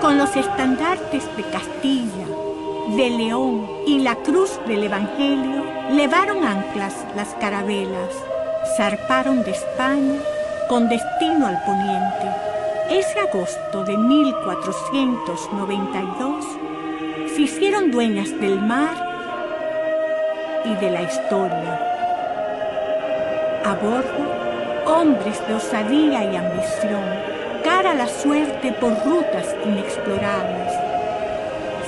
Con los estandartes de Castilla, de León y la cruz del Evangelio, levaron anclas las carabelas, zarparon de España con destino al poniente. Ese agosto de 1492 se hicieron dueñas del mar y de la historia. A bordo, hombres de osadía y ambición, cara a la suerte por rutas inexplorables.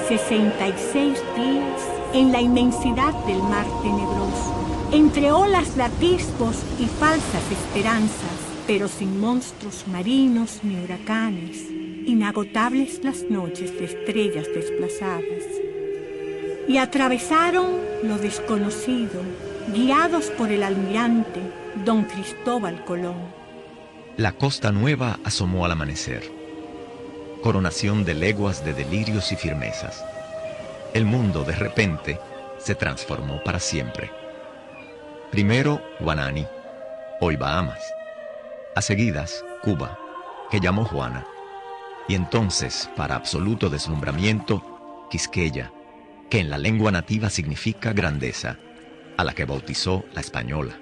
66 días en la inmensidad del mar tenebroso, entre olas de atisbos y falsas esperanzas, pero sin monstruos marinos ni huracanes, inagotables las noches de estrellas desplazadas. Y atravesaron lo desconocido, guiados por el almirante don Cristóbal Colón. La Costa Nueva asomó al amanecer. Coronación de leguas de delirios y firmezas. El mundo, de repente, se transformó para siempre. Primero, Guanani, hoy Bahamas. A seguidas, Cuba, que llamó Juana. Y entonces, para absoluto deslumbramiento, Quisqueya, que en la lengua nativa significa grandeza, a la que bautizó la Española.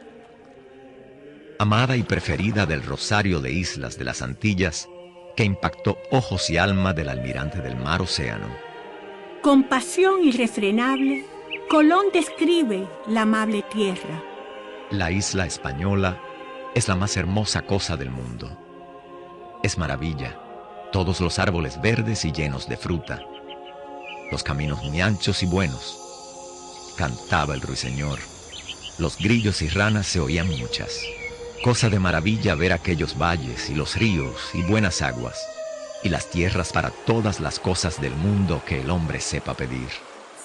Amada y preferida del rosario de islas de las Antillas, que impactó ojos y alma del almirante del mar océano. Con pasión irrefrenable, Colón describe la amable tierra. La isla española es la más hermosa cosa del mundo. Es maravilla, todos los árboles verdes y llenos de fruta, los caminos muy anchos y buenos. Cantaba el ruiseñor, los grillos y ranas se oían muchas. Cosa de maravilla ver aquellos valles y los ríos y buenas aguas, y las tierras para todas las cosas del mundo que el hombre sepa pedir.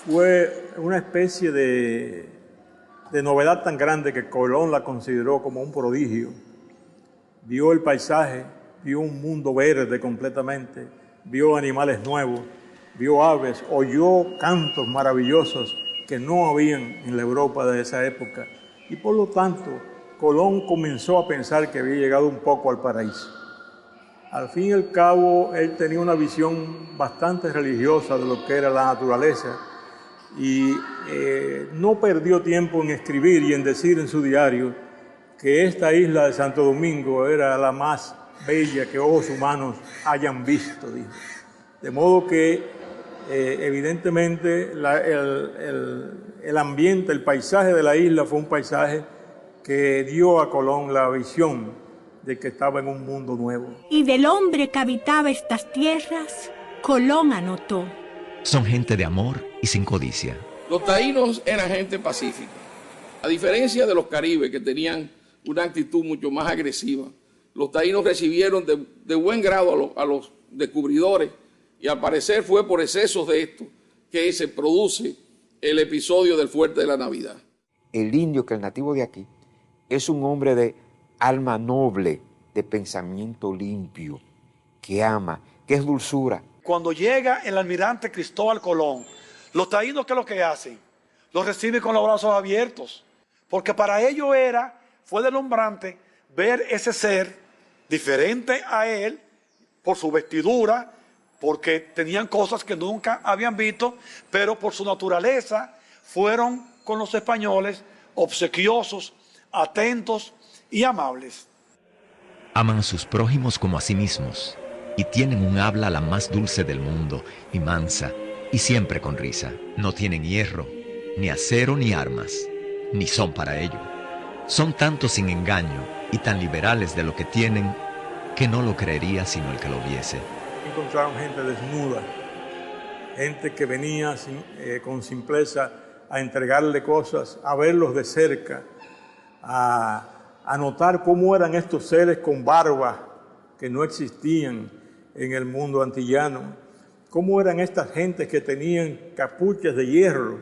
Fue una especie de novedad tan grande que Colón la consideró como un prodigio. Vio el paisaje, vio un mundo verde completamente, vio animales nuevos, vio aves, oyó cantos maravillosos que no habían en la Europa de esa época. Y por lo tanto, Colón comenzó a pensar que había llegado un poco al paraíso. Al fin y al cabo, él tenía una visión bastante religiosa de lo que era la naturaleza y no perdió tiempo en escribir y en decir en su diario que esta isla de Santo Domingo era la más bella que ojos humanos hayan visto, dijo. De modo que, evidentemente, el ambiente, el paisaje de la isla fue un paisaje que dio a Colón la visión de que estaba en un mundo nuevo. Y del hombre que habitaba estas tierras, Colón anotó: son gente de amor y sin codicia. Los taínos eran gente pacífica. A diferencia de los caribes, que tenían una actitud mucho más agresiva, los taínos recibieron de buen grado a los descubridores, y al parecer fue por excesos de esto que se produce el episodio del Fuerte de la Navidad. El indio, que es el nativo de aquí, es un hombre de alma noble, de pensamiento limpio, que ama, que es dulzura. Cuando llega el almirante Cristóbal Colón, los taínos, ¿qué es lo que hacen? Los reciben con los brazos abiertos, porque para ellos fue deslumbrante ver ese ser diferente a él por su vestidura, porque tenían cosas que nunca habían visto, pero por su naturaleza fueron con los españoles obsequiosos, atentos y amables. Aman a sus prójimos como a sí mismos y tienen un habla la más dulce del mundo y mansa y siempre con risa. No tienen hierro, ni acero, ni armas, ni son para ello. Son tanto sin engaño y tan liberales de lo que tienen que no lo creería sino el que lo viese. Encontraron gente desnuda, gente que venía con simpleza a entregarle cosas, a verlos de cerca, a notar cómo eran estos seres con barba que no existían en el mundo antillano, cómo eran estas gentes que tenían capuchas de hierro,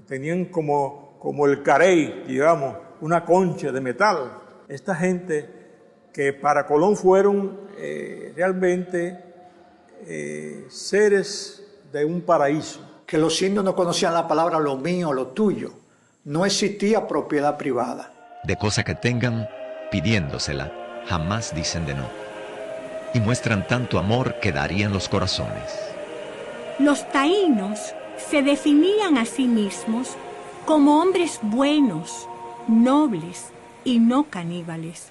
tenían como el carey, digamos, una concha de metal. Esta gente que para Colón fueron realmente seres de un paraíso. Que los indios no conocían la palabra lo mío, lo tuyo. No existía propiedad privada. De cosa que tengan, pidiéndosela, jamás dicen de no. y muestran tanto amor que darían los corazones. Los taínos se definían a sí mismos como hombres buenos, nobles y no caníbales.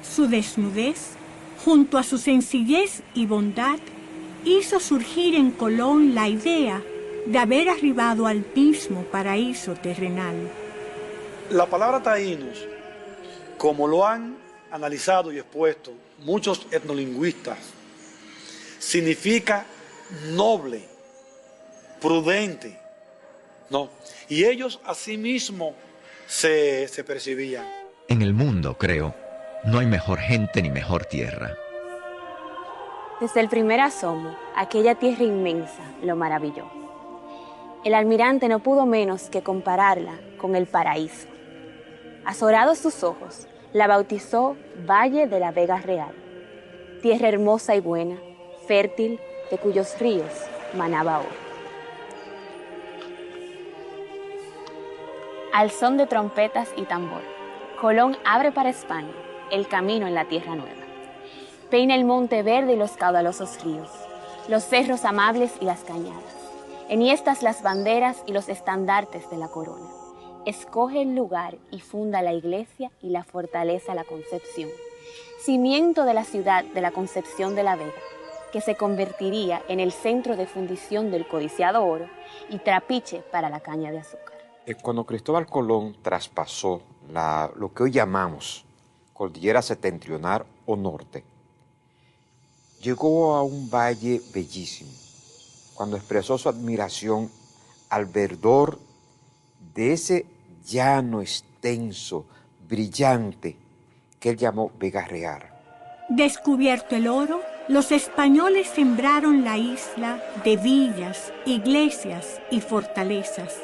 Su desnudez, junto a su sencillez y bondad, hizo surgir en Colón la idea de haber arribado al mismo paraíso terrenal. La palabra taínos, como lo han analizado y expuesto muchos etnolingüistas, significa noble, prudente, ¿no? Y ellos asimismo se percibían. En el mundo, creo, no hay mejor gente ni mejor tierra. Desde el primer asomo, aquella tierra inmensa lo maravilló. El almirante no pudo menos que compararla con el paraíso. Azorados sus ojos, la bautizó Valle de la Vega Real, tierra hermosa y buena, fértil, de cuyos ríos manaba oro. Al son de trompetas y tambor, Colón abre para España el camino en la tierra nueva. Peina el monte verde y los caudalosos ríos, los cerros amables y las cañadas. Enhiestas las banderas y los estandartes de la corona. Escoge el lugar y funda la iglesia y la fortaleza La Concepción, cimiento de la ciudad de la Concepción de la Vega, que se convertiría en el centro de fundición del codiciado oro y trapiche para la caña de azúcar. Cuando Cristóbal Colón traspasó lo que hoy llamamos Cordillera Septentrional o Norte, llegó a un valle bellísimo, cuando expresó su admiración al verdor de ese llano extenso, brillante, que él llamó Vega Real. Descubierto el oro, los españoles sembraron la isla de villas, iglesias y fortalezas.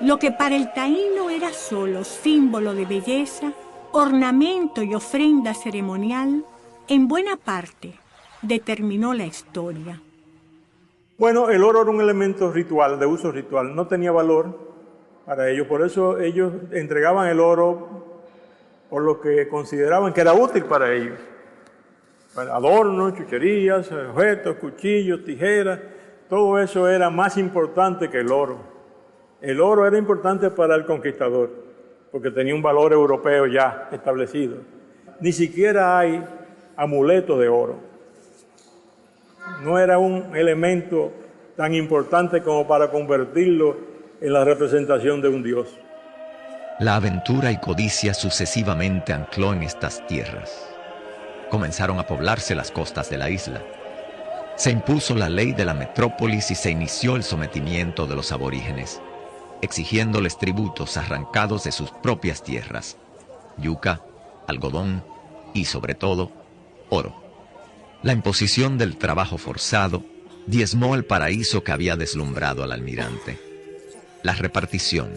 Lo que para el taíno era solo símbolo de belleza, ornamento y ofrenda ceremonial, en buena parte determinó la historia. Bueno, el oro era un elemento ritual, de uso ritual, no tenía valor para ellos, por eso ellos entregaban el oro por lo que consideraban que era útil para ellos. Para adornos, chucherías, objetos, cuchillos, tijeras, todo eso era más importante que el oro. El oro era importante para el conquistador, porque tenía un valor europeo ya establecido. Ni siquiera hay amuletos de oro. No era un elemento tan importante como para convertirlo en la representación de un dios. La aventura y codicia sucesivamente ancló en estas tierras. Comenzaron a poblarse las costas de la isla. Se impuso la ley de la metrópolis y se inició el sometimiento de los aborígenes, exigiéndoles tributos arrancados de sus propias tierras: yuca, algodón y, sobre todo, oro. La imposición del trabajo forzado diezmó el paraíso que había deslumbrado al almirante. La repartición,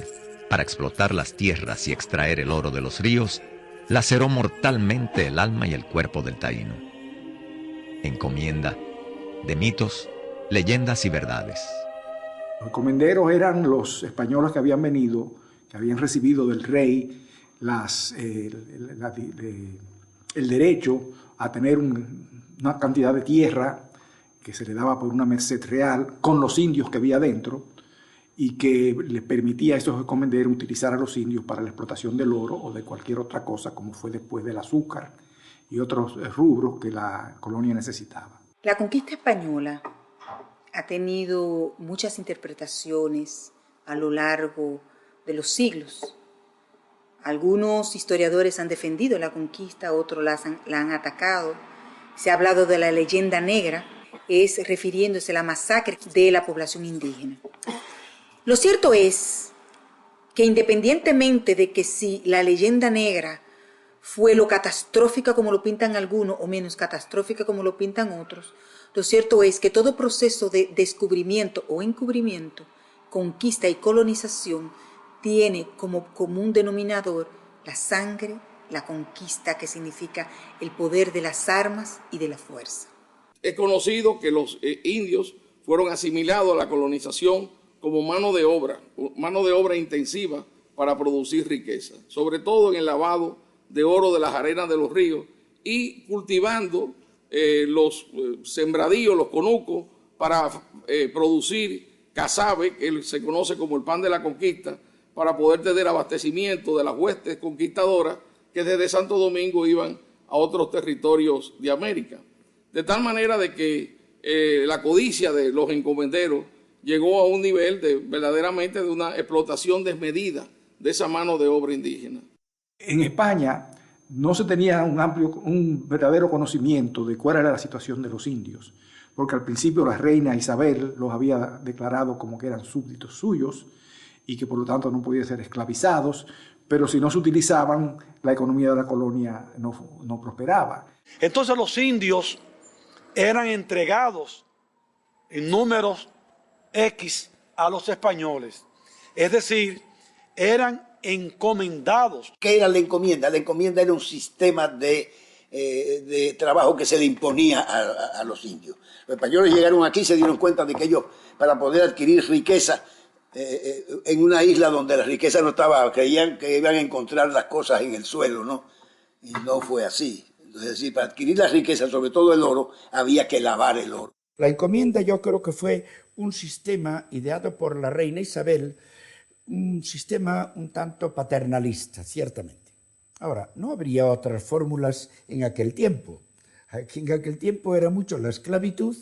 para explotar las tierras y extraer el oro de los ríos, laceró mortalmente el alma y el cuerpo del taíno. Encomienda de mitos, leyendas y verdades. Los encomenderos eran los españoles que habían venido, que habían recibido del rey el derecho a tener una cantidad de tierra que se le daba por una merced real con los indios que había dentro, y que les permitía a esos encomenderos utilizar a los indios para la explotación del oro o de cualquier otra cosa, como fue después del azúcar y otros rubros que la colonia necesitaba. La conquista española ha tenido muchas interpretaciones a lo largo de los siglos. Algunos historiadores han defendido la conquista, otros la han atacado. Se ha hablado de la leyenda negra, es refiriéndose a la masacre de la población indígena. Lo cierto es que independientemente de que si la leyenda negra fue lo catastrófica como lo pintan algunos o menos catastrófica como lo pintan otros, lo cierto es que todo proceso de descubrimiento o encubrimiento, conquista y colonización tiene como común denominador la sangre, la conquista, que significa el poder de las armas y de la fuerza. Es conocido que los indios fueron asimilados a la colonización como mano de obra intensiva para producir riqueza, sobre todo en el lavado de oro de las arenas de los ríos y cultivando los sembradíos, los conucos, para producir casabe, que se conoce como el pan de la conquista, para poder tener abastecimiento de las huestes conquistadoras que desde Santo Domingo iban a otros territorios de América. De tal manera de que la codicia de los encomenderos llegó a un nivel verdaderamente de una explotación desmedida de esa mano de obra indígena. En España no se tenía un verdadero conocimiento de cuál era la situación de los indios, porque al principio la reina Isabel los había declarado como que eran súbditos suyos y que por lo tanto no podían ser esclavizados, pero si no se utilizaban, la economía de la colonia no prosperaba. Entonces los indios eran entregados en números X a los españoles, es decir, eran encomendados. ¿Qué era la encomienda? La encomienda era un sistema de trabajo que se le imponía a los indios. Los españoles llegaron aquí y se dieron cuenta de que ellos, para poder adquirir riqueza en una isla donde la riqueza no estaba, creían que iban a encontrar las cosas en el suelo, ¿no? Y no fue así. Es decir, para adquirir la riqueza, sobre todo el oro, había que lavar el oro. La encomienda yo creo que fue un sistema ideado por la reina Isabel, un sistema un tanto paternalista, ciertamente. Ahora, no habría otras fórmulas en aquel tiempo. En aquel tiempo era mucho la esclavitud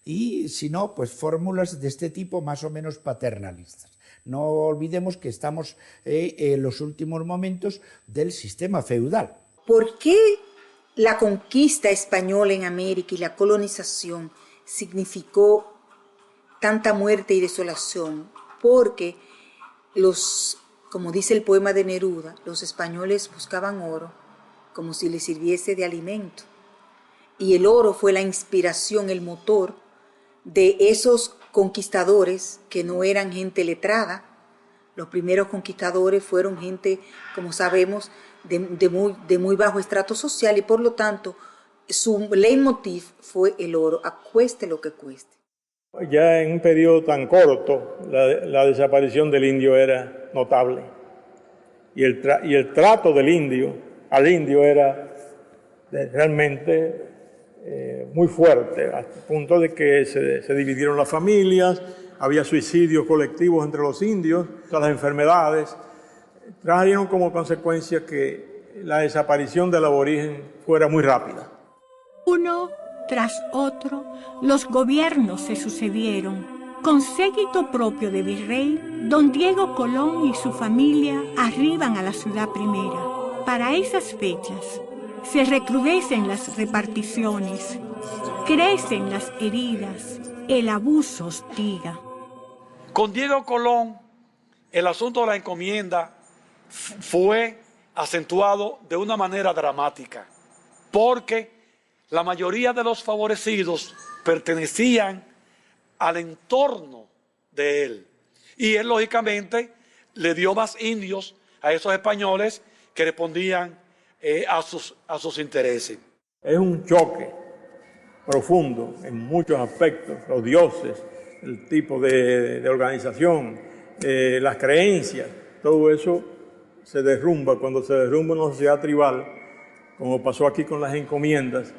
y, si no, pues fórmulas de este tipo más o menos paternalistas. No olvidemos que estamos en los últimos momentos del sistema feudal. ¿Por qué la conquista española en América y la colonización significó tanta muerte y desolación? Porque como dice el poema de Neruda, los españoles buscaban oro como si les sirviese de alimento. Y el oro fue la inspiración, el motor de esos conquistadores que no eran gente letrada. Los primeros conquistadores fueron gente, como sabemos, de muy bajo estrato social y por lo tanto su leitmotiv fue el oro, cueste lo que cueste. Ya en un periodo tan corto, la desaparición del indio era notable. Y el trato del indio al indio era realmente muy fuerte, hasta el punto de que se dividieron las familias, había suicidios colectivos entre los indios, todas las enfermedades trajeron como consecuencia que la desaparición del aborigen fuera muy rápida. Uno tras otro, los gobiernos se sucedieron. Con séquito propio de virrey, don Diego Colón y su familia arriban a la ciudad primera. Para esas fechas, se recrudecen las reparticiones, crecen las heridas, el abuso hostiga. Con Diego Colón, el asunto de la encomienda fue acentuado de una manera dramática, porque la mayoría de los favorecidos pertenecían al entorno de él. Y él, lógicamente, le dio más indios a esos españoles que respondían a sus intereses. Es un choque profundo en muchos aspectos, los dioses, el tipo de organización, las creencias, todo eso se derrumba. Cuando se derrumba una sociedad tribal, como pasó aquí con las encomiendas,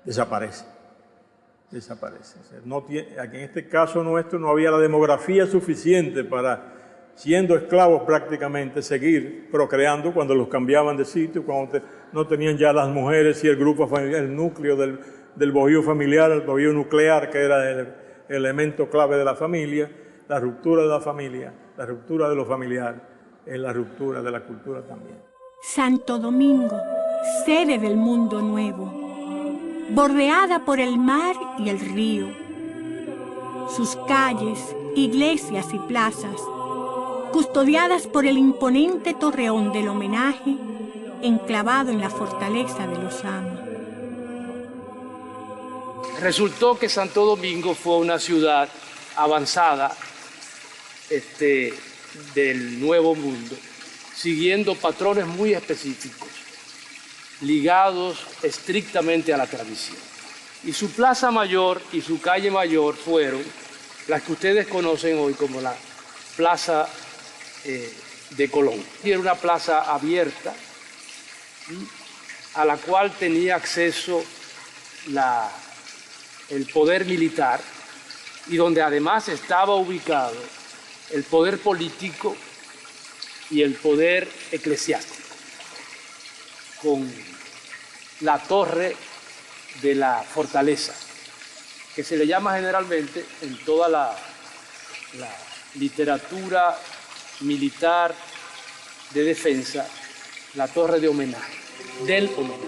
desaparece. O sea, aquí en este caso nuestro no había la demografía suficiente para, siendo esclavos prácticamente, seguir procreando cuando los cambiaban de sitio, cuando no tenían ya las mujeres y el grupo familiar, el núcleo del bohío familiar, el bohío nuclear, que era el elemento clave de la familia, la ruptura de la familia, la ruptura de lo familiar, es la ruptura de la cultura también. Santo Domingo, sede del mundo nuevo, bordeada por el mar y el río. Sus calles, iglesias y plazas, custodiadas por el imponente torreón del homenaje, enclavado en la fortaleza de los Ama. Resultó que Santo Domingo fue una ciudad avanzada del Nuevo Mundo, siguiendo patrones muy específicos, ligados estrictamente a la tradición. Y su plaza mayor y su calle mayor fueron las que ustedes conocen hoy como la Plaza de Colón. Y era una plaza abierta a la cual tenía acceso el poder militar y donde además estaba ubicado el poder político y el poder eclesiástico, con la torre de la fortaleza, que se le llama generalmente en toda la literatura militar de defensa, la torre de homenaje, del homenaje.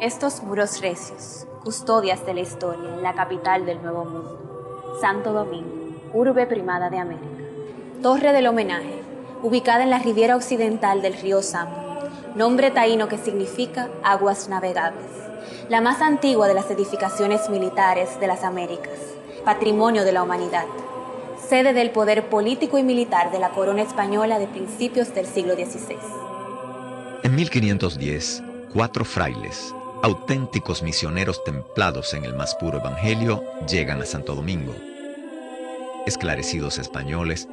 Estos muros recios, custodias de la historia en la capital del Nuevo Mundo, Santo Domingo, urbe primada de América. Torre del homenaje, ubicada en la riviera occidental del río Sambo, nombre taíno que significa aguas navegables, la más antigua de las edificaciones militares de las Américas, patrimonio de la humanidad, sede del poder político y militar de la corona española de principios del siglo XVI. En 1510, 4 frailes, auténticos misioneros templados en el más puro evangelio, llegan a Santo Domingo. Esclarecidos españoles,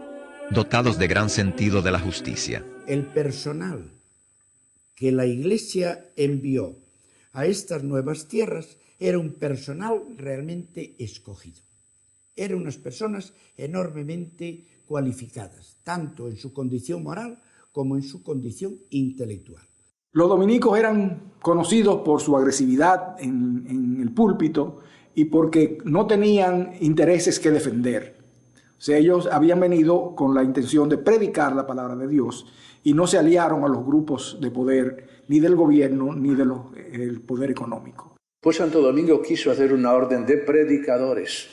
dotados de gran sentido de la justicia. El personal que la Iglesia envió a estas nuevas tierras era un personal realmente escogido. Eran unas personas enormemente cualificadas, tanto en su condición moral como en su condición intelectual. Los dominicos eran conocidos por su agresividad en el púlpito y porque no tenían intereses que defender. O sea, ellos habían venido con la intención de predicar la palabra de Dios y no se aliaron a los grupos de poder ni del gobierno ni del poder económico. Pues Santo Domingo quiso hacer una orden de predicadores,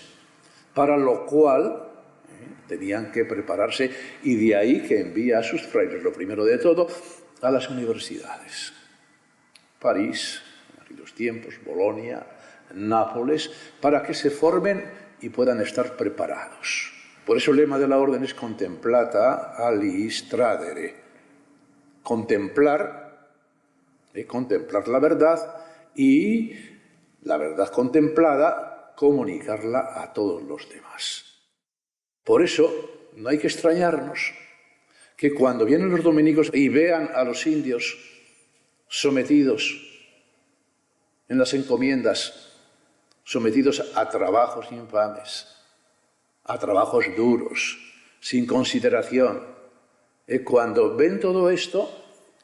para lo cual tenían que prepararse, y de ahí que envía a sus frailes, lo primero de todo, a las universidades. París, en aquellos tiempos, Bolonia, Nápoles, para que se formen y puedan estar preparados. Por eso el lema de la orden es contemplata alis tradere. Contemplar la verdad, y la verdad contemplada, comunicarla a todos los demás. Por eso no hay que extrañarnos que cuando vienen los dominicos y vean a los indios sometidos en las encomiendas, sometidos a trabajos infames, a trabajos duros, sin consideración, cuando ven todo esto,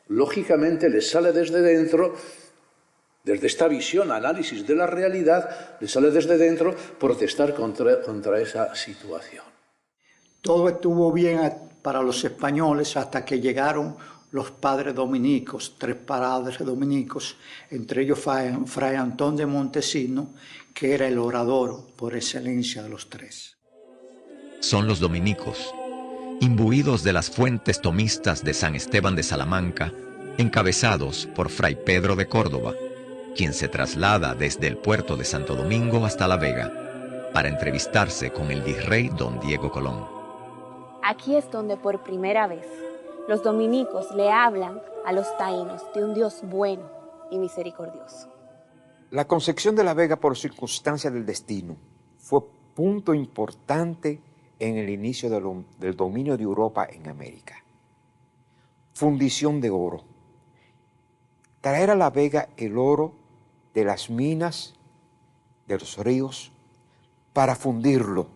lógicamente les sale desde dentro, desde esta visión, análisis de la realidad, les sale desde dentro protestar contra esa situación. Todo estuvo bien para los españoles hasta que llegaron los padres dominicos, 3 padres dominicos, entre ellos Fray Antón de Montesino, que era el orador por excelencia de los 3. Son los dominicos, imbuidos de las fuentes tomistas de San Esteban de Salamanca, encabezados por Fray Pedro de Córdoba, quien se traslada desde el puerto de Santo Domingo hasta La Vega para entrevistarse con el virrey don Diego Colón. Aquí es donde por primera vez los dominicos le hablan a los taínos de un Dios bueno y misericordioso. La concepción de La Vega por circunstancias del destino fue punto importante en el inicio del dominio de Europa en América. Fundición de oro. Traer a La Vega el oro de las minas, de los ríos, para fundirlo,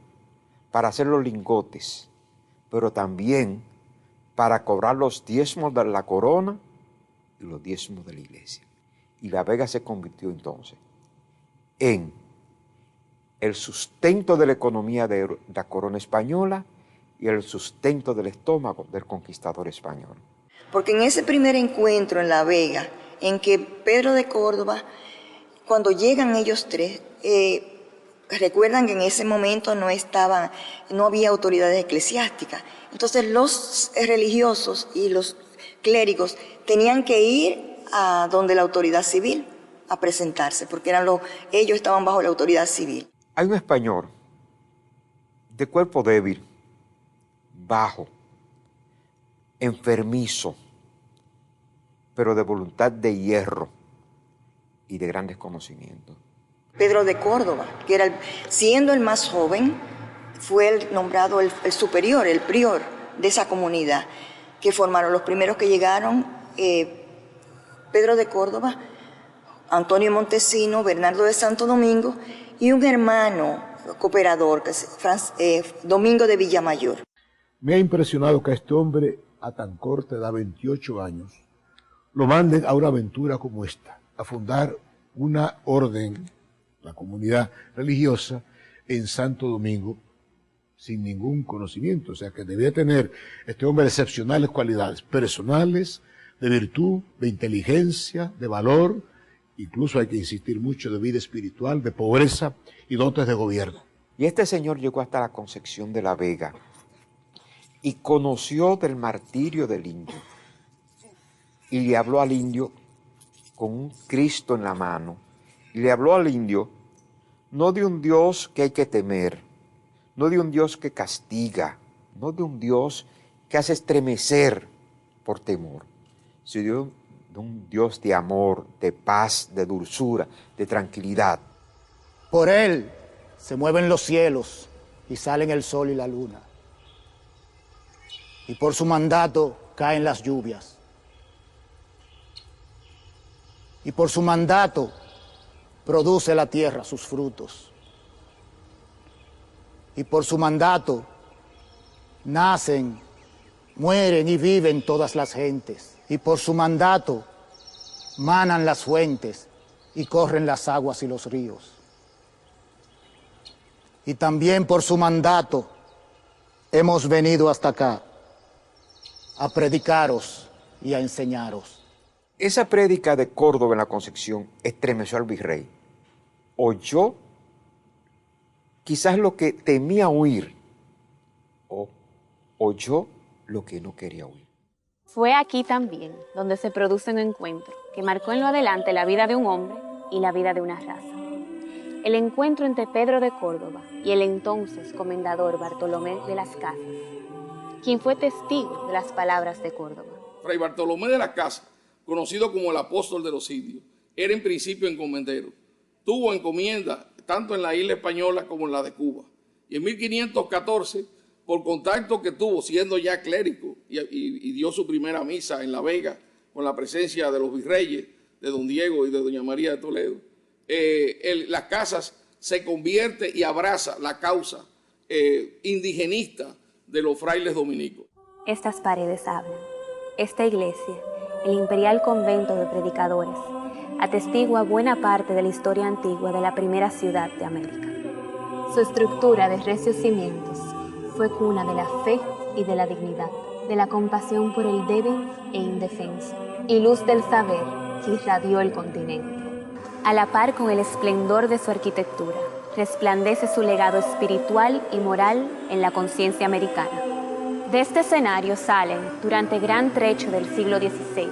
para hacer los lingotes, pero también para cobrar los diezmos de la corona y los diezmos de la iglesia. Y La Vega se convirtió entonces en el sustento de la economía de la corona española y el sustento del estómago del conquistador español. Porque en ese primer encuentro en La Vega, en que Pedro de Córdoba, cuando llegan ellos 3, recuerdan que en ese momento no había autoridades eclesiásticas. Entonces los religiosos y los clérigos tenían que ir a donde la autoridad civil a presentarse, porque ellos estaban bajo la autoridad civil. Hay un español de cuerpo débil, bajo, enfermizo, pero de voluntad de hierro y de grandes conocimientos. Pedro de Córdoba, que siendo el más joven, fue nombrado el superior, el prior de esa comunidad, que formaron los primeros que llegaron. Pedro de Córdoba, Antonio Montesino, Bernardo de Santo Domingo y un hermano cooperador, que es Domingo de Villamayor. Me ha impresionado que a este hombre, a tan corta edad, 28 años, lo manden a una aventura como esta, a fundar una orden, la comunidad religiosa, en Santo Domingo, sin ningún conocimiento. O sea, que debía tener este hombre excepcionales cualidades personales, de virtud, de inteligencia, de valor, incluso hay que insistir mucho, de vida espiritual, de pobreza y dotes de gobierno. Y este señor llegó hasta la Concepción de la Vega y conoció del martirio del indio. Y le habló al indio con un Cristo en la mano. Y le habló al indio no de un Dios que hay que temer, no de un Dios que castiga, no de un Dios que hace estremecer por temor, sino de un Dios de amor, de paz, de dulzura, de tranquilidad. Por Él se mueven los cielos y salen el sol y la luna. Y por su mandato caen las lluvias. Y por su mandato produce la tierra sus frutos. Y por su mandato nacen, mueren y viven todas las gentes. Y por su mandato manan las fuentes y corren las aguas y los ríos. Y también por su mandato hemos venido hasta acá a predicaros y a enseñaros. Esa prédica de Córdoba en la Concepción estremeció al virrey. Oyó quizás lo que temía oír, o oyó lo que no quería oír. Fue aquí también donde se produce un encuentro que marcó en lo adelante la vida de un hombre y la vida de una raza. El encuentro entre Pedro de Córdoba y el entonces comendador Bartolomé de las Casas, quien fue testigo de las palabras de Córdoba. Fray Bartolomé de las Casas, conocido como el apóstol de los indios, era en principio encomendero. Tuvo encomienda tanto en la isla española como en la de Cuba. Y en 1514, por contacto que tuvo siendo ya clérigo y dio su primera misa en La Vega con la presencia de los virreyes, de don Diego y de doña María de Toledo, Las Casas se convierte y abraza la causa indigenista de los frailes dominicos. Estas paredes hablan. Esta iglesia, el Imperial Convento de Predicadores, atestigua buena parte de la historia antigua de la primera ciudad de América. Su estructura de recios cimientos fue cuna de la fe y de la dignidad, de la compasión por el débil e indefenso, y luz del saber que irradió el continente. A la par con el esplendor de su arquitectura, resplandece su legado espiritual y moral en la conciencia americana. De este escenario salen, durante gran trecho del siglo XVI,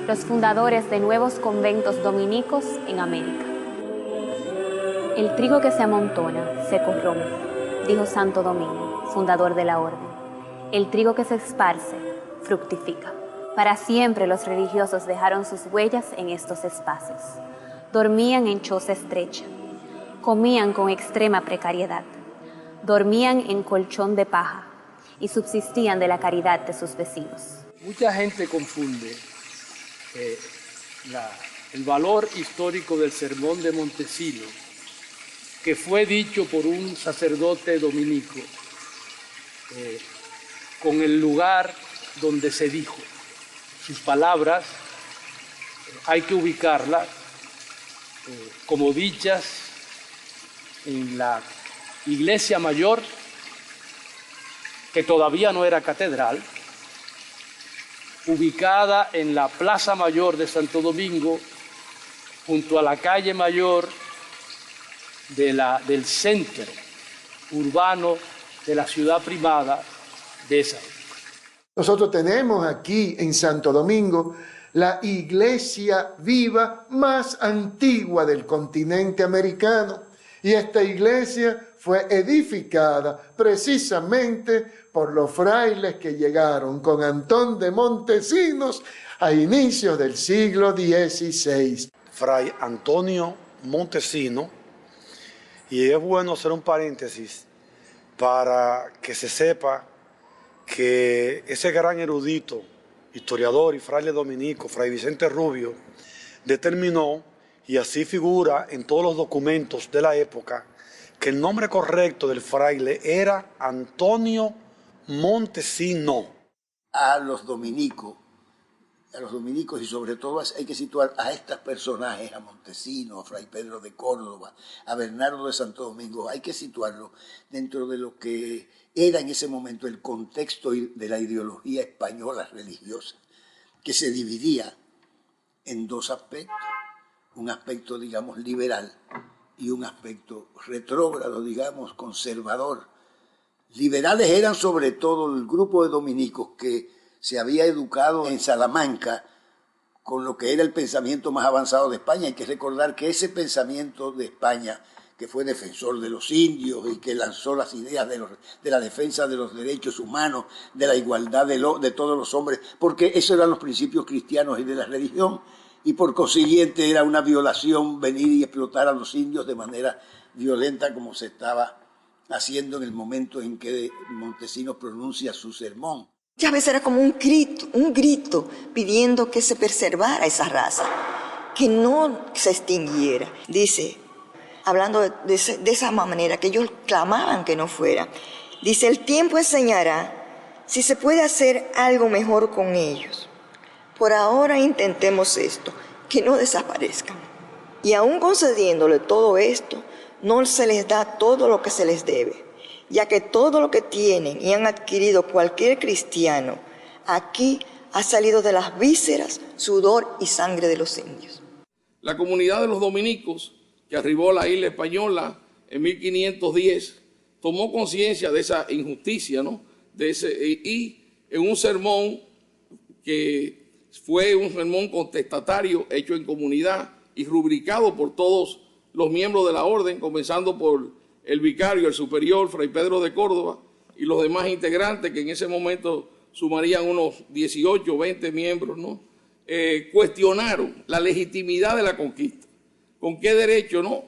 los fundadores de nuevos conventos dominicos en América. El trigo que se amontona se corrompe, dijo Santo Domingo, fundador de la orden. El trigo que se esparce fructifica. Para siempre los religiosos dejaron sus huellas en estos espacios. Dormían en choza estrecha, comían con extrema precariedad, dormían en colchón de paja y subsistían de la caridad de sus vecinos. Mucha gente confunde el valor histórico del sermón de Montesino, que fue dicho por un sacerdote dominico, con el lugar donde se dijo. Sus palabras hay que ubicarlas como dichas en la iglesia mayor, que todavía no era catedral, ubicada en la Plaza Mayor de Santo Domingo, junto a la calle mayor del centro urbano de la ciudad primada de esa época. Nosotros tenemos aquí en Santo Domingo la iglesia viva más antigua del continente americano, y esta iglesia fue edificada precisamente por los frailes que llegaron con Antón de Montesinos a inicios del siglo XVI. Fray Antonio Montesino, y es bueno hacer un paréntesis para que se sepa que ese gran erudito, historiador y fraile dominico, Fray Vicente Rubio, determinó Y así figura en todos los documentos de la época que el nombre correcto del fraile era Antonio Montesino. A los dominicos y sobre todo hay que situar a estos personajes, a Montesino, a Fray Pedro de Córdoba, a Bernardo de Santo Domingo, hay que situarlo dentro de lo que era en ese momento el contexto de la ideología española religiosa, que se dividía en dos aspectos, un aspecto, digamos, liberal y un aspecto retrógrado, digamos, conservador. Liberales eran sobre todo el grupo de dominicos que se había educado en Salamanca con lo que era el pensamiento más avanzado de España. Hay que recordar que ese pensamiento de España, que fue defensor de los indios y que lanzó las ideas de la defensa de los derechos humanos, de la igualdad de todos los hombres, porque esos eran los principios cristianos y de la religión, y por consiguiente era una violación venir y explotar a los indios de manera violenta como se estaba haciendo en el momento en que Montesinos pronuncia su sermón. Chávez era como un grito pidiendo que se preservara esa raza, que no se extinguiera. Dice, hablando de esa manera, que ellos clamaban que no fuera. Dice, el tiempo enseñará si se puede hacer algo mejor con ellos. Por ahora intentemos esto, que no desaparezcan. Y aún concediéndole todo esto, no se les da todo lo que se les debe, ya que todo lo que tienen y han adquirido cualquier cristiano aquí ha salido de las vísceras, sudor y sangre de los indios. La comunidad de los dominicos, que arribó a la isla española en 1510, tomó conciencia de esa injusticia, ¿no? Y en un sermón que fue un sermón contestatario hecho en comunidad y rubricado por todos los miembros de la orden, comenzando por el vicario, el superior, Fray Pedro de Córdoba, y los demás integrantes, que en ese momento sumarían unos 18 o 20 miembros, ¿no? Cuestionaron la legitimidad de la conquista. ¿Con qué derecho, no?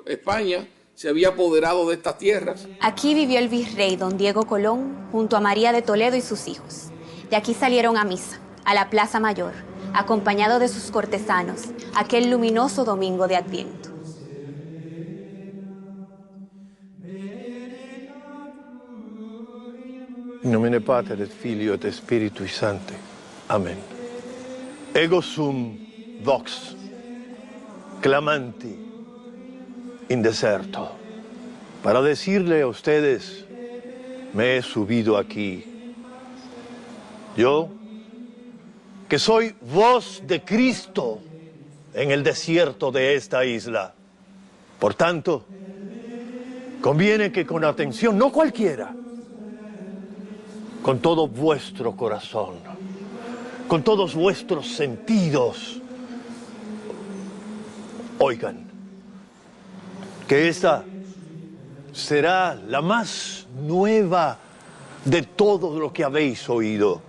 España se había apoderado de estas tierras. Aquí vivió el virrey don Diego Colón junto a María de Toledo y sus hijos. De aquí salieron a misa, a la Plaza Mayor, acompañado de sus cortesanos, aquel luminoso domingo de Adviento. In nomine Pater et Filio et Spiritui Sancti. Amén. Ego sum vox, clamanti in deserto. Para decirle a ustedes, me he subido aquí. Yo, que soy voz de Cristo en el desierto de esta isla. Por tanto, conviene que con atención, no cualquiera, con todo vuestro corazón, con todos vuestros sentidos, oigan, que esta será la más nueva de todo lo que habéis oído,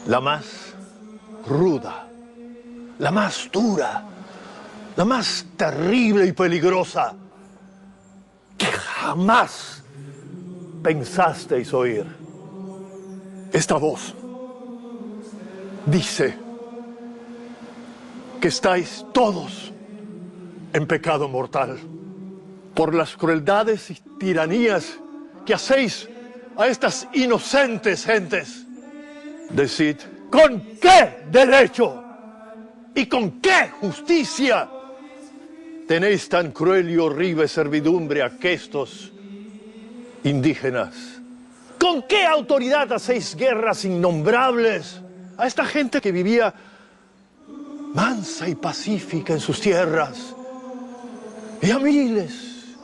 la más ruda, la más dura, la más terrible y peligrosa que jamás pensasteis oír. Esta voz dice que estáis todos en pecado mortal por las crueldades y tiranías que hacéis a estas inocentes gentes. Decid, ¿con qué derecho y con qué justicia tenéis tan cruel y horrible servidumbre a aquestos indígenas? ¿Con qué autoridad hacéis guerras innombrables a esta gente que vivía mansa y pacífica en sus tierras? Y a miles,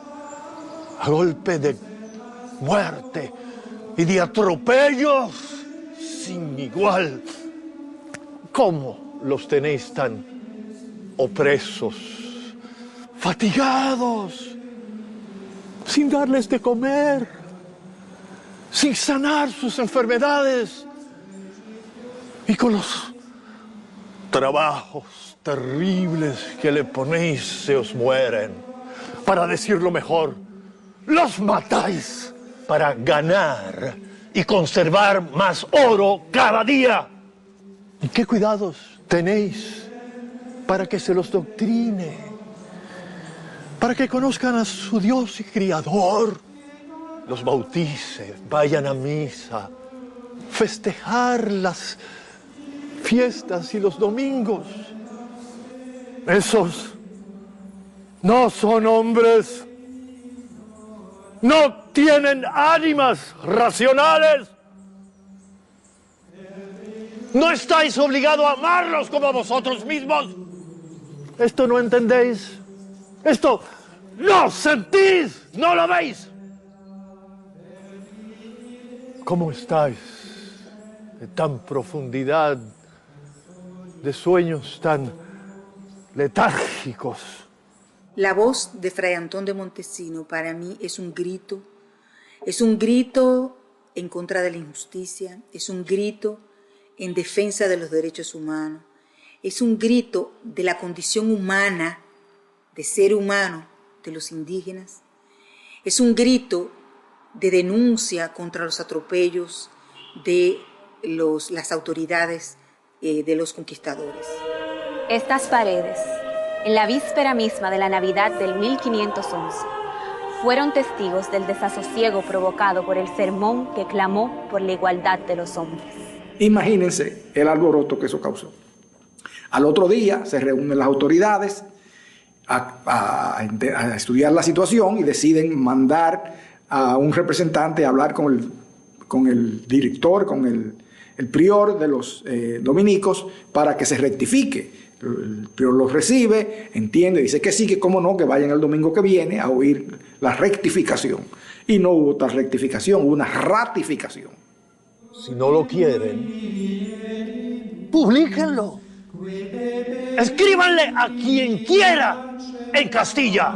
a golpe de muerte y de atropellos sin igual. ¿Cómo los tenéis tan opresos, fatigados, sin darles de comer, sin sanar sus enfermedades y con los trabajos terribles que le ponéis se os mueren? Para decirlo mejor, los matáis para ganar y conservar más oro cada día. ¿Y qué cuidados tenéis para que se los doctrine, para que conozcan a su Dios y Criador, los bautice, vayan a misa, festejar las fiestas y los domingos. Esos no son hombres, no tienen ánimas racionales. No estáis obligados a amarlos como a vosotros mismos. ¿Esto no entendéis? ¿Esto no sentís? ¿No lo veis? ¿Cómo estáis de tan profundidad, de sueños tan letárgicos? La voz de Fray Antón de Montesino para mí es un grito en contra de la injusticia, es un grito en defensa de los derechos humanos, es un grito de la condición humana, de ser humano de los indígenas, es un grito de denuncia contra los atropellos de las autoridades de los conquistadores. Estas paredes, en la víspera misma de la Navidad del 1511, fueron testigos del desasosiego provocado por el sermón que clamó por la igualdad de los hombres. Imagínense el alboroto que eso causó. Al otro día se reúnen las autoridades a estudiar la situación y deciden mandar a un representante a hablar con el director, con el prior de los dominicos, para que se rectifique. El prior los recibe, entiende, dice que sí, que cómo no, que vayan el domingo que viene a oír la rectificación. Y no hubo tal rectificación, hubo una ratificación. Si no lo quieren, publíquenlo. Escríbanle a quien quiera en Castilla.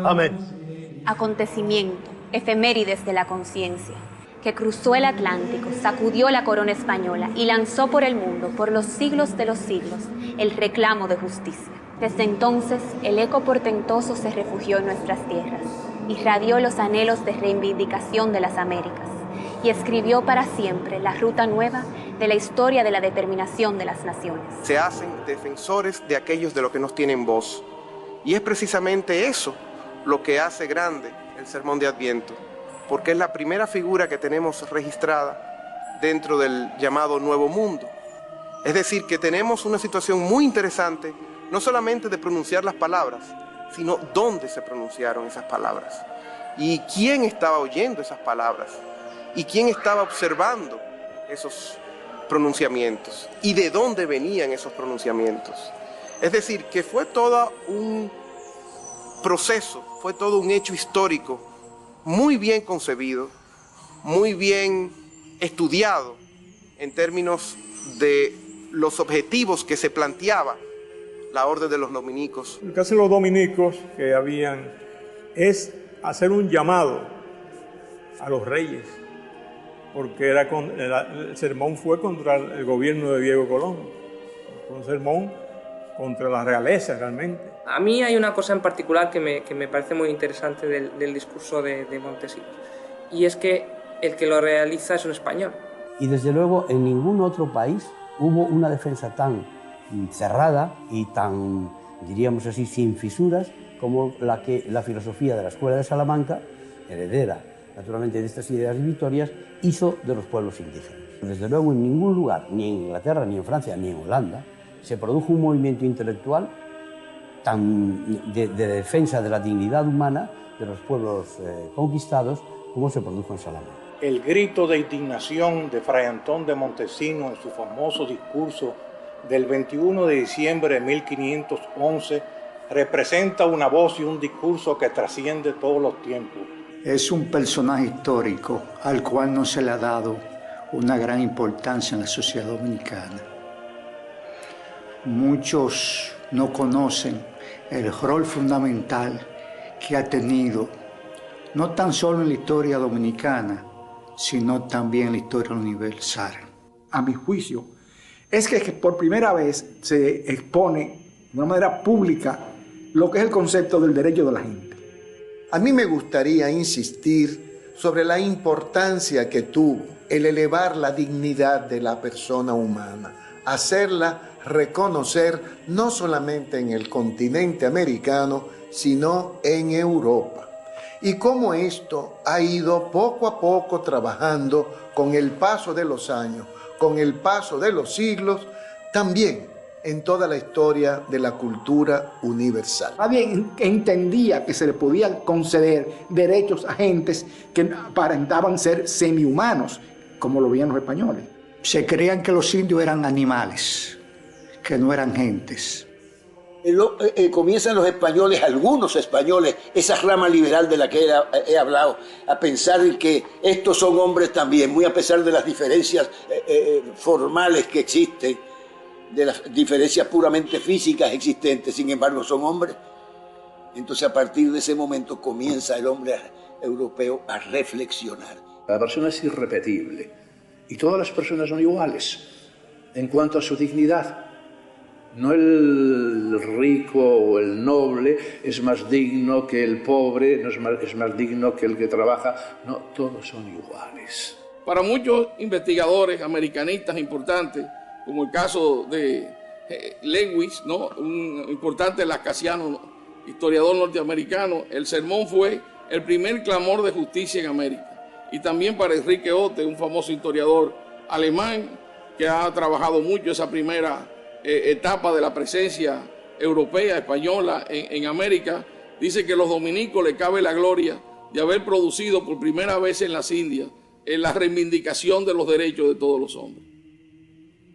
Amén. Acontecimiento, efemérides de la conciencia, que cruzó el Atlántico, sacudió la corona española y lanzó por el mundo, por los siglos de los siglos, el reclamo de justicia. Desde entonces, el eco portentoso se refugió en nuestras tierras, irradió los anhelos de reivindicación de las Américas y escribió para siempre la ruta nueva de la historia de la determinación de las naciones. Se hacen defensores de aquellos de los que nos tienen voz. Y es precisamente eso lo que hace grande el Sermón de Adviento, porque es la primera figura que tenemos registrada dentro del llamado Nuevo Mundo. Es decir, que tenemos una situación muy interesante, no solamente de pronunciar las palabras, sino dónde se pronunciaron esas palabras, y quién estaba oyendo esas palabras, y quién estaba observando esos pronunciamientos, y de dónde venían esos pronunciamientos. Es decir, que fue todo un proceso, fue todo un hecho histórico muy bien concebido, muy bien estudiado en términos de los objetivos que se planteaba la orden de los dominicos. Lo que hacen los dominicos que habían es hacer un llamado a los reyes, porque el sermón fue contra el gobierno de Diego Colón, fue un sermón contra la realeza realmente. A mí hay una cosa en particular que me parece muy interesante del discurso de Montesino, y es que el que lo realiza es un español. Y desde luego en ningún otro país hubo una defensa tan cerrada y tan, diríamos así, sin fisuras como la que la filosofía de la Escuela de Salamanca, heredera naturalmente de estas ideas y victorias, hizo de los pueblos indígenas. Desde luego en ningún lugar, ni en Inglaterra, ni en Francia, ni en Holanda, se produjo un movimiento intelectual tan de defensa de la dignidad humana de los pueblos conquistados como se produjo en Salamanca. El grito de indignación de Fray Antón de Montesino en su famoso discurso del 21 de diciembre de 1511 representa una voz y un discurso que trasciende todos los tiempos. Es un personaje histórico al cual no se le ha dado una gran importancia en la sociedad dominicana. Muchos no conocen el rol fundamental que ha tenido, no tan solo en la historia dominicana, sino también en la historia universal. A mi juicio, es que por primera vez se expone de una manera pública lo que es el concepto del derecho de la gente. A mí me gustaría insistir sobre la importancia que tuvo el elevar la dignidad de la persona humana hacerla reconocer no solamente en el continente americano, sino en Europa. Y cómo esto ha ido poco a poco trabajando con el paso de los años, con el paso de los siglos, también en toda la historia de la cultura universal. Nadie entendía que se le podían conceder derechos a gentes que aparentaban ser semihumanos, como lo veían los españoles. Se creían que los indios eran animales, que no eran gentes. Comienzan los españoles, algunos españoles, esa rama liberal de la que he hablado, a pensar que estos son hombres también, muy a pesar de las diferencias formales que existen, de las diferencias puramente físicas existentes, sin embargo son hombres. Entonces a partir de ese momento comienza el hombre europeo a reflexionar. La persona es irrepetible y todas las personas son iguales en cuanto a su dignidad. No el rico o el noble es más digno que el pobre, no es más digno que el que trabaja. No, todos son iguales. Para muchos investigadores americanistas importantes, como el caso de Lewis, ¿no?, un importante lacasiano, historiador norteamericano, el sermón fue el primer clamor de justicia en América. Y también para Enrique Otte, un famoso historiador alemán que ha trabajado mucho esa primera etapa de la presencia europea, española en América, dice que a los dominicos le cabe la gloria de haber producido por primera vez en las Indias la reivindicación de los derechos de todos los hombres.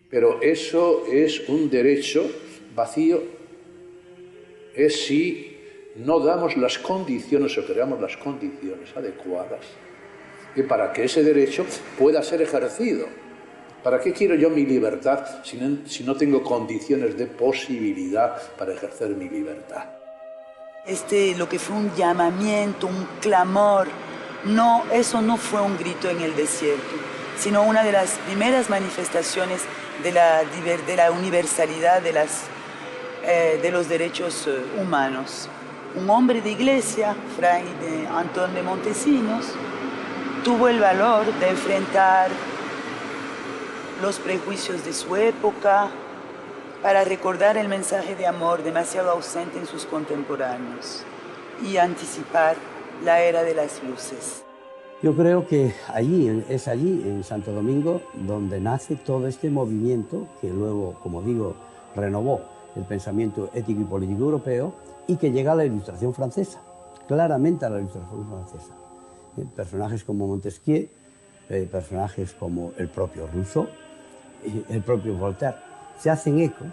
Pero eso es un derecho vacío, es si no damos las condiciones o creamos las condiciones adecuadas para que ese derecho pueda ser ejercido. ¿Para qué quiero yo mi libertad si no tengo condiciones de posibilidad para ejercer mi libertad? Lo que fue un llamamiento, un clamor, eso no fue un grito en el desierto, sino una de las primeras manifestaciones de la universalidad de los derechos humanos. Un hombre de iglesia, Fray Antón de Montesinos, tuvo el valor de enfrentar los prejuicios de su época para recordar el mensaje de amor demasiado ausente en sus contemporáneos y anticipar la era de las luces. Yo creo que es allí, en Santo Domingo, donde nace todo este movimiento que luego, como digo, renovó el pensamiento ético y político europeo y que llega a la Ilustración francesa, claramente a la Ilustración francesa. Personajes como Montesquieu, personajes como el propio Rousseau, el propio Voltaire, se hacen eco,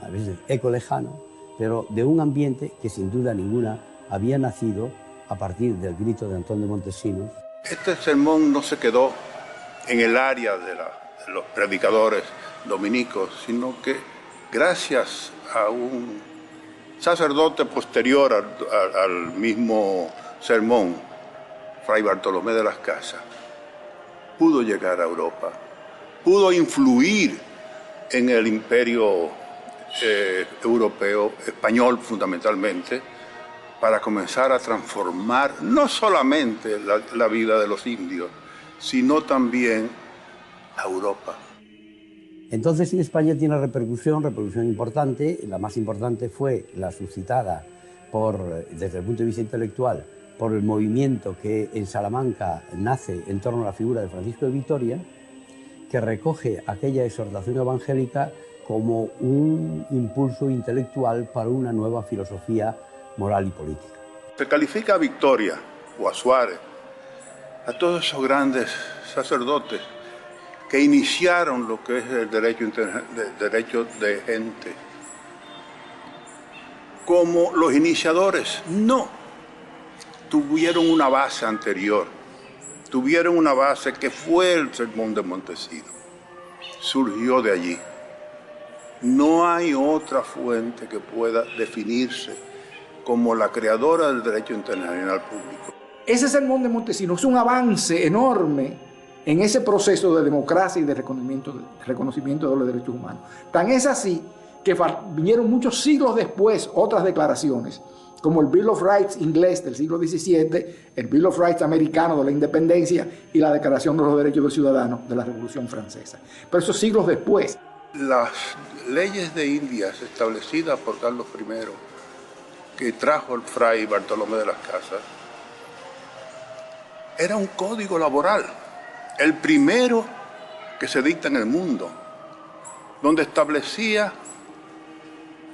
a veces eco lejano, pero de un ambiente que sin duda ninguna había nacido a partir del grito de Antón de Montesinos. Este sermón no se quedó en el área de los predicadores dominicos, sino que gracias a un sacerdote posterior al mismo sermón, Fray Bartolomé de las Casas, pudo llegar a Europa, pudo influir en el imperio europeo, español fundamentalmente, para comenzar a transformar no solamente la vida de los indios, sino también a Europa. Entonces en España tiene repercusión importante. La más importante fue la suscitada desde el punto de vista intelectual, por el movimiento que en Salamanca nace en torno a la figura de Francisco de Vitoria, que recoge aquella exhortación evangélica como un impulso intelectual para una nueva filosofía moral y política. Se califica a Victoria o a Suárez, a todos esos grandes sacerdotes que iniciaron lo que es el derecho de gente, como los iniciadores. No, tuvieron una base anterior, tuvieron una base que fue el Sermón de Montesinos, surgió de allí. No hay otra fuente que pueda definirse como la creadora del derecho internacional público. Ese sermón de Montesinos es un avance enorme en ese proceso de democracia y de reconocimiento de los derechos humanos. Tan es así que vinieron muchos siglos después otras declaraciones, como el Bill of Rights inglés del siglo XVII, el Bill of Rights americano de la independencia y la Declaración de los Derechos del Ciudadano de la Revolución Francesa. Pero esos siglos después. Las leyes de Indias establecidas por Carlos I, que trajo el fray Bartolomé de las Casas, era un código laboral, el primero que se dicta en el mundo, donde establecía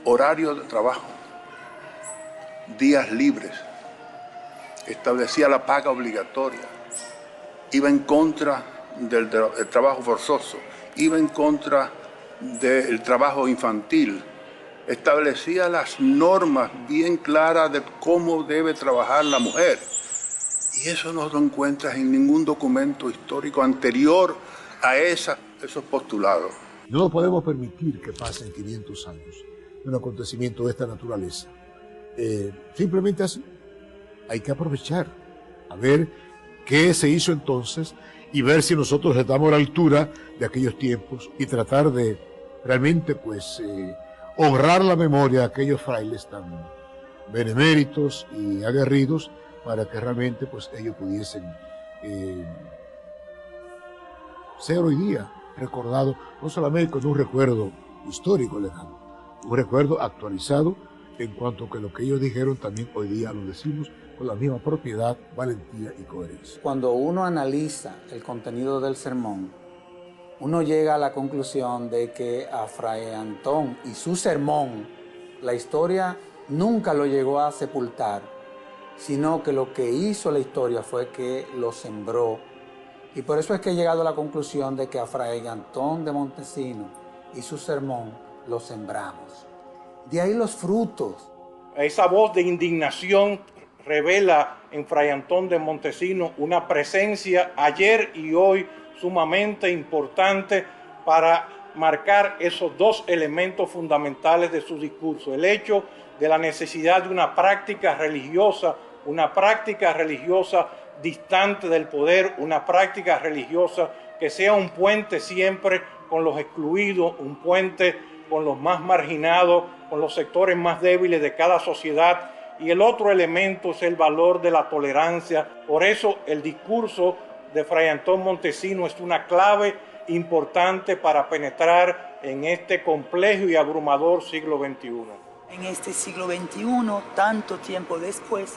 horario de trabajo, días libres, establecía la paga obligatoria, iba en contra del trabajo forzoso, iba en contra del trabajo infantil, establecía las normas bien claras de cómo debe trabajar la mujer. Y eso no lo encuentras en ningún documento histórico anterior a esos postulados. No podemos permitir que pasen 500 años de un acontecimiento de esta naturaleza. Simplemente así. Hay que aprovechar, a ver qué se hizo entonces y ver si nosotros estamos a la altura de aquellos tiempos y tratar de realmente honrar la memoria de aquellos frailes tan beneméritos y aguerridos para que realmente ellos pudiesen ser hoy día recordados no solamente con un recuerdo histórico lejano, un recuerdo actualizado en cuanto que lo que ellos dijeron también hoy día lo decimos con la misma propiedad, valentía y coherencia. Cuando uno analiza el contenido del sermón, uno llega a la conclusión de que a Fray Antón y su sermón, la historia nunca lo llegó a sepultar, sino que lo que hizo la historia fue que lo sembró. Y por eso es que he llegado a la conclusión de que a Fray Antón de Montesinos y su sermón lo sembramos. De ahí los frutos. Esa voz de indignación revela en Fray Antón de Montesinos una presencia ayer y hoy sumamente importante para marcar esos dos elementos fundamentales de su discurso. El hecho de la necesidad de una práctica religiosa distante del poder, una práctica religiosa que sea un puente siempre con los excluidos, un puente con los más marginados, con los sectores más débiles de cada sociedad. Y el otro elemento es el valor de la tolerancia. Por eso el discurso de Fray Antón Montesinos es una clave importante para penetrar en este complejo y abrumador siglo XXI. En este siglo XXI, tanto tiempo después,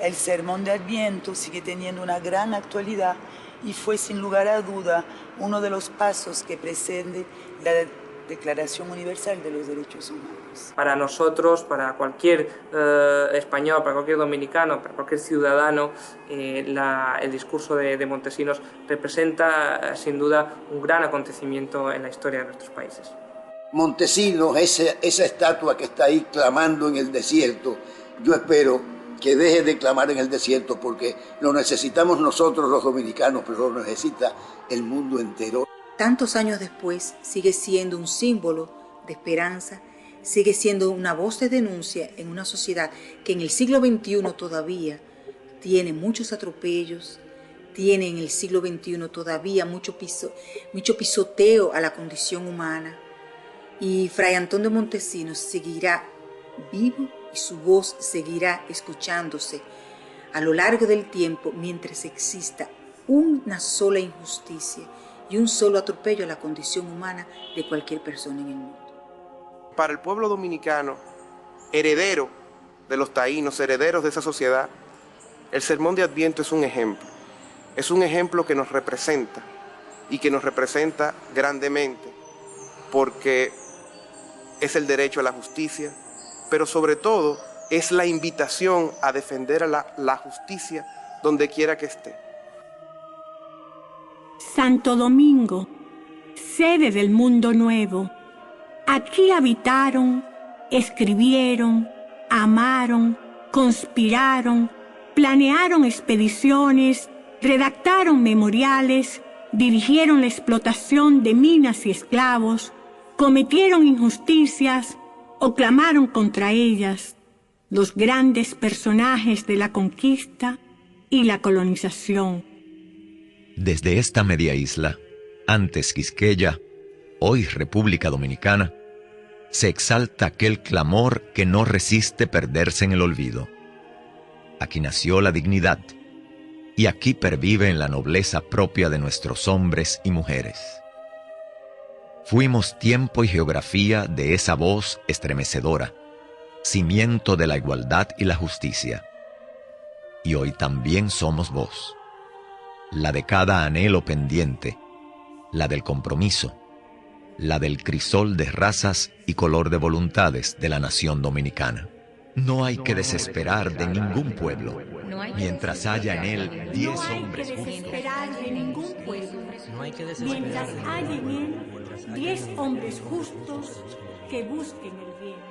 el Sermón de Adviento sigue teniendo una gran actualidad y fue sin lugar a duda uno de los pasos que precede la Declaración Universal de los Derechos Humanos. Para nosotros, para cualquier español, para cualquier dominicano, para cualquier ciudadano, el discurso de Montesinos representa sin duda un gran acontecimiento en la historia de nuestros países. Montesinos, esa estatua que está ahí clamando en el desierto, yo espero que deje de clamar en el desierto porque lo necesitamos nosotros los dominicanos, pero lo necesita el mundo entero. Tantos años después sigue siendo un símbolo de esperanza, sigue siendo una voz de denuncia en una sociedad que en el siglo XXI todavía tiene muchos atropellos, tiene en el siglo XXI todavía mucho pisoteo a la condición humana. Y Fray Antón de Montesinos seguirá vivo y su voz seguirá escuchándose a lo largo del tiempo mientras exista una sola injusticia y un solo atropello a la condición humana de cualquier persona en el mundo. Para el pueblo dominicano, heredero de los taínos, herederos de esa sociedad, el Sermón de Adviento es un ejemplo que nos representa y que nos representa grandemente porque es el derecho a la justicia, pero sobre todo es la invitación a defender a la justicia donde quiera que esté. Santo Domingo, sede del mundo nuevo. Aquí habitaron, escribieron, amaron, conspiraron, planearon expediciones, redactaron memoriales, dirigieron la explotación de minas y esclavos, cometieron injusticias o clamaron contra ellas, los grandes personajes de la conquista y la colonización. Desde esta media isla, antes Quisqueya, hoy República Dominicana, se exalta aquel clamor que no resiste perderse en el olvido. Aquí nació la dignidad, y aquí pervive en la nobleza propia de nuestros hombres y mujeres. Fuimos tiempo y geografía de esa voz estremecedora, cimiento de la igualdad y la justicia. Y hoy también somos voz, la de cada anhelo pendiente, la del compromiso, la del crisol de razas y color de voluntades de la nación dominicana. No hay que desesperar de ningún pueblo, mientras haya en él 10 hombres justos. Mientras haya en él 10 hombres justos que busquen el bien.